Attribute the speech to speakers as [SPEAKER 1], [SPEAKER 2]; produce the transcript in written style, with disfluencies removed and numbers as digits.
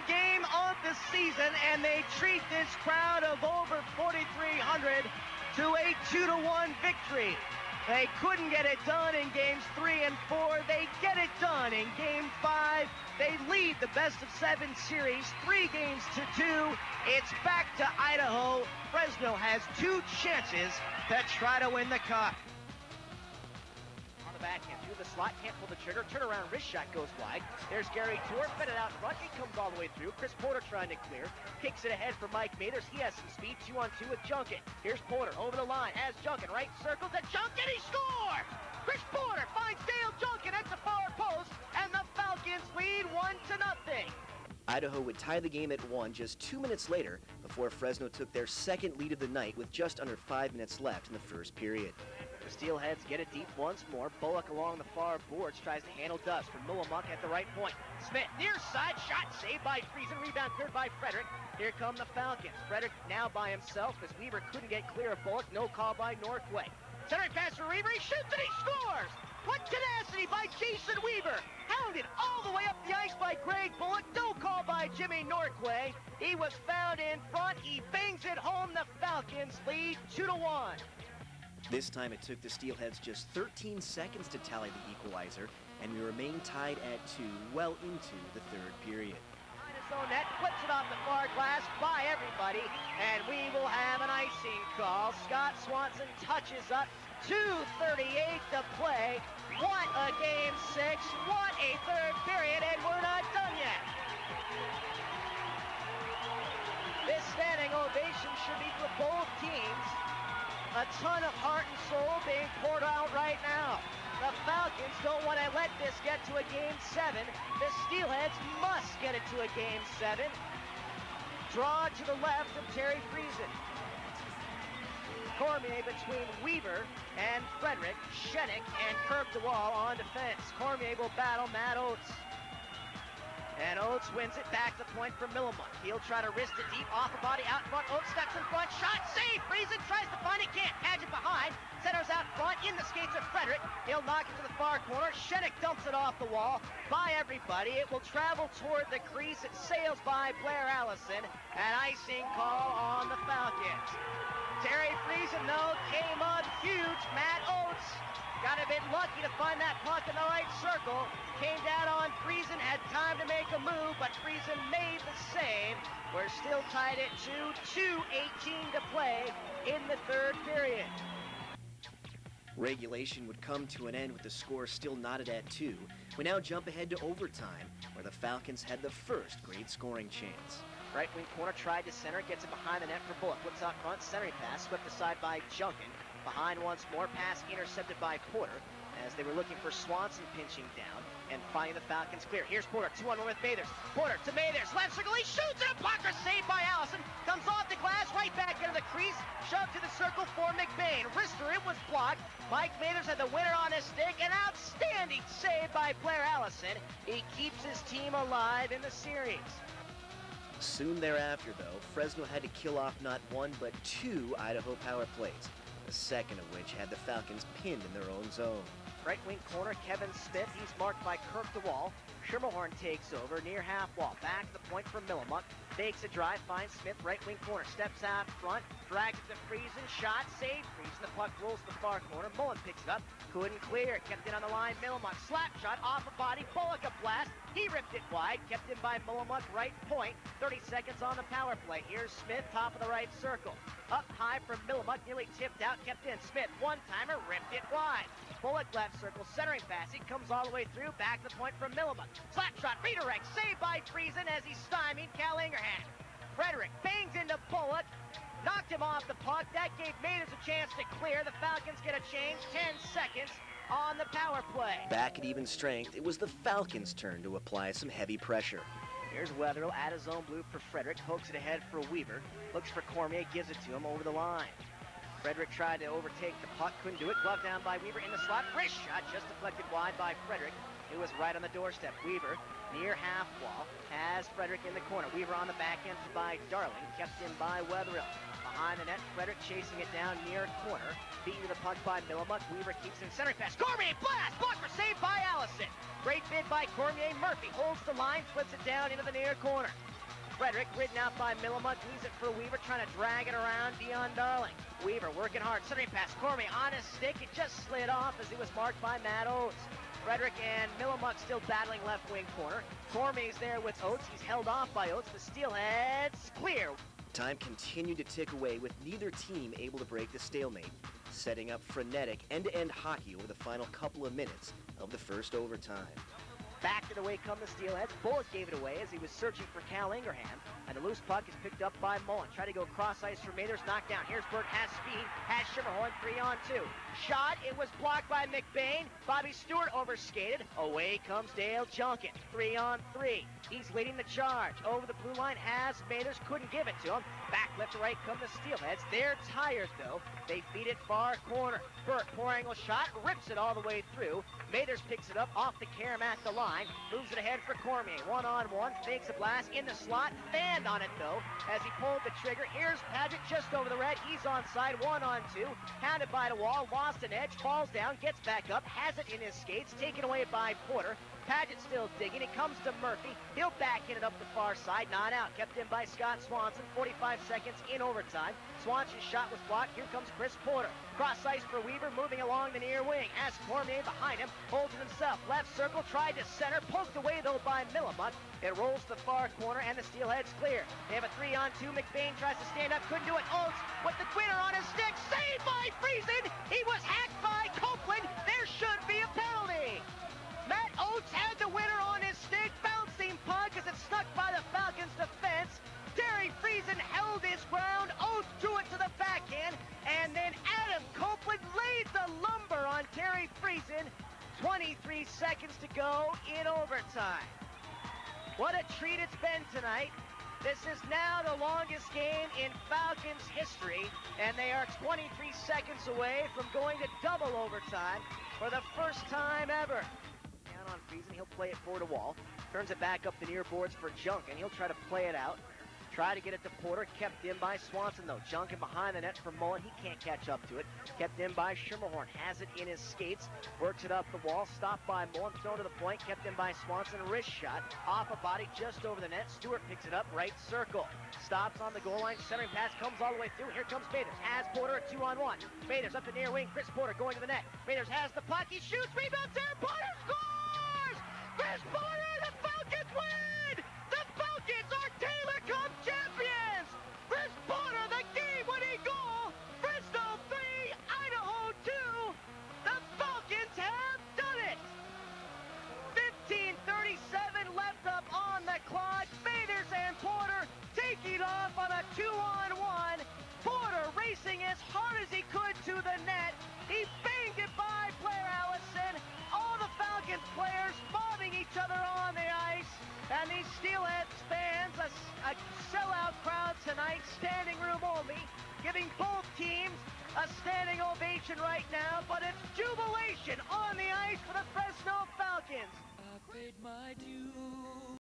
[SPEAKER 1] game of the season, and they treat this crowd of over 4,300 to a 2-1 victory. They couldn't get it done in games 3 and 4. They get it done in game 5. They lead the best-of-7 series 3 games to 2. It's back to Idaho. Fresno has 2 chances to try to win the cup.
[SPEAKER 2] Backhand through the slot, can't pull the trigger, turnaround wrist shot goes wide. There's Gary Tour, fed it out front, it comes all the way through. Chris Porter trying to clear, kicks it ahead for Mike Mathers, he has some speed, 2-on-2 with Junkin. Here's Porter over the line, has Junkin, right circle to Junkin, he scores! Chris Porter finds Dale Junkin at the far post, and the Falcons lead 1-0.
[SPEAKER 3] Idaho would tie the game at 1 just 2 minutes later before Fresno took their second lead of the night with just under 5 minutes left in the first period.
[SPEAKER 2] The Steelheads get it deep once more. Bullock along the far boards tries to handle Dust from Millimuck at the right point. Smith near side shot saved by Friesen. Rebound cleared by Frederick. Here come the Falcons. Frederick now by himself as Weaver couldn't get clear of Bullock. No call by Northway. Centering pass for Weaver. He shoots and he scores! What tenacity by Jason Weaver! Hounded all the way up the ice by Greg Bullock. No call by Jimmy Northway. He was found in front. He bangs it home. The Falcons lead 2-1.
[SPEAKER 3] This time it took the Steelheads just 13 seconds to tally the equalizer, and we remain tied at 2 well into the third period.
[SPEAKER 2] His own net, flips it off the far glass by everybody, and we will have an icing call. Scott Swanson touches up, 2:38 to play. What a game 6, what a third period, and we're not done yet. This standing ovation should be for both teams. A ton of heart and soul being poured out right now. The Falcons don't want to let this get to a game 7. The Steelheads must get it to a game 7. Draw to the left of Terry Friesen. Cormier between Weaver and Frederick. Shenik and Kirk DeWall on defense. Cormier will battle Matt Oates. And Oates wins it back to the point for Millimuck. He'll try to wrist it deep, off the body, out front. Oates steps in front, shot, save! Friesen tries to find it, can't. Paget behind, centers out front, in the skates of Frederick. He'll knock it to the far corner. Shenik dumps it off the wall. By everybody, it will travel toward the crease. It sails by Blair Allison. An icing call on the Falcons. Terry Friesen, though, came up huge. Matt Oates got a bit lucky to find that puck in the right circle. Came down on Friesen, had time to make a move, but Friesen made the save. We're still tied at 2, 2:18 to play in the third period.
[SPEAKER 3] Regulation would come to an end with the score still knotted at 2. We now jump ahead to overtime, where the Falcons had the first great scoring chance.
[SPEAKER 2] Right wing corner tried to center, gets it behind the net for Bullock. Looks out front, centering pass, swept aside by Junkin. Behind once more, pass intercepted by Porter as they were looking for Swanson pinching down and finding the Falcons clear. Here's Porter, 2-on-1 with Mathers. Porter to Mathers, left circle, he shoots and a blocker saved by Allison. Comes off the glass, right back into the crease, shoved to the circle for McBain. Wrister, it was blocked. Mike Mathers had the winner on his stick. An outstanding save by Blair Allison. He keeps his team alive in the series.
[SPEAKER 3] Soon thereafter, though, Fresno had to kill off not 1 but 2 Idaho power plays, the second of which had the Falcons pinned in their own zone.
[SPEAKER 2] Right wing corner, Kevin Smith. He's marked by Kirk DeWall. Schimmelhorn takes over near half wall. Back to the point for Millimuck. Fakes a drive, finds Smith, right wing corner. Steps out front, drags it to Friesen. Shot, save. Friesen, the puck rolls to the far corner. Mullen picks it up. Couldn't clear. Kept it on the line. Millimuck, slap shot, off the body. Bullock a blast. He ripped it wide. Kept in by Millimuck, right point. 30 seconds on the power play. Here's Smith, top of the right circle. Up high from Millimuck, nearly tipped out, kept in. Smith, one-timer, ripped it wide. Bullock left circle, centering pass. He comes all the way through, back to the point from Millimuck. Slap shot, redirect, saved by Friesen as he stymied Cal Ingerhan. Frederick bangs into Bullock, knocked him off the puck. That gave Mathers a chance to clear. The Falcons get a change, 10 seconds on the power play.
[SPEAKER 3] Back at even strength, it was the Falcons' turn to apply some heavy pressure.
[SPEAKER 2] Here's Wetherill at his own blue for Frederick, hooks it ahead for Weaver, looks for Cormier, gives it to him over the line. Frederick tried to overtake the puck, couldn't do it, glove down by Weaver in the slot, wrist shot just deflected wide by Frederick. It was right on the doorstep. Weaver near half wall, has Frederick in the corner. Weaver on the backhand by Darling, kept in by Wetherill. Behind the net, Frederick chasing it down near corner, beating the puck by Millimuck. Weaver keeps it in center pass. Cormier blast, blocker saved by Allison. Great bid by Cormier. Murphy holds the line, flips it down into the near corner. Frederick ridden out by Millimuck, leaves it for Weaver, trying to drag it around Dion Darling. Weaver working hard, centering pass, Cormier on his stick, it just slid off as he was marked by Matt Oates. Frederick and Millimuck still battling left wing corner. Cormier's there with Oates, he's held off by Oates, the Steelheads clear.
[SPEAKER 3] Time continued to tick away with neither team able to break the stalemate, setting up frenetic end-to-end hockey over the final couple of minutes of the first overtime.
[SPEAKER 2] Back it away come the Steelheads. Bullock gave it away as he was searching for Cal Ingraham. And the loose puck is picked up by Mullen. Try to go cross ice for Mathers. Knocked down. Here's Burke. Has speed. Has Shimmerhorn. 3-on-2. Shot. It was blocked by McBain. Bobby Stewart overskated. Away comes Dale Junkin. 3-on-3. He's leading the charge. Over the blue line has Mathers. Couldn't give it to him. Back left to right come the Steelheads. They're tired though. They feed it far corner. Burke, poor angle shot. Rips it all the way through. Mathers picks it up off the carom at the line. Moves it ahead for Cormier. 1-on-1. Fakes a blast in the slot. Fanned on it though as he pulled the trigger. Here's Paget just over the red. He's onside. 1-on-2. Hounded by the wall. Lost an edge. Falls down. Gets back up. Has it in his skates. Taken away by Porter. Paget still digging. It comes to Murphy. He'll backhand it up the far side. Not out. Kept in by Scott Swanson. 45 seconds in overtime. Swanson's shot was blocked. Here comes Chris Porter. Cross ice for Weaver. Moving along the near wing. As Cormier behind him. Holds it himself. Left circle. Tried to center. Poked away though by Millimuck. It rolls to the far corner and the Steelheads clear. They have a 3-on-2. McBain tries to stand up. Couldn't do it. Oates with the winner on his stick. Saved by Friesen. He was hacked by Copeland. There should be a penalty. Matt Oates had the winner on his stick. Bouncing puck as it snuck by the Falcons defense. Terry Friesen held his ground. Oates threw it to the backhand. And then Adam Copeland laid the lumber on Terry Friesen. 23 seconds to go in overtime. What a treat it's been tonight. This is now the longest game in Falcons history, and they are 23 seconds away from going to double overtime for the first time ever. Down on Friesen, he'll play it forward to Wall. Turns it back up the near boards for Junkin. He'll try to play it out. Try to get it to Porter. Kept in by Swanson, though. Junkin behind the net for Mullen. He can't catch up to it. Kept in by Shimmerhorn. Has it in his skates. Works it up the wall. Stopped by Mullen. Thrown to the point. Kept in by Swanson. Wrist shot. Off a body just over the net. Stewart picks it up. Right circle. Stops on the goal line. Centering pass comes all the way through. Here comes Mathers. Has Porter a 2-on-1. Mathers up the near wing. Chris Porter going to the net. Mathers has the puck. He shoots. Rebounds there. Porter scores! Chris Porter! The Falcons win! The Falcons are Taylor Cup champions! Chris Porter, the game-winning goal! Fresno 3, Idaho 2! The Falcons have done it! 15:37 left up on the clock. Mathers and Porter taking off on a 2-on-1. Porter racing as hard as he could to the net. He banged it by Blair Allison. All the Falcons players mobbing each other on the ice. And these Steelheads fans, a sellout crowd tonight, standing room only, giving both teams a standing ovation right now, but it's jubilation on the ice for the Fresno Falcons.
[SPEAKER 4] I paid my dues.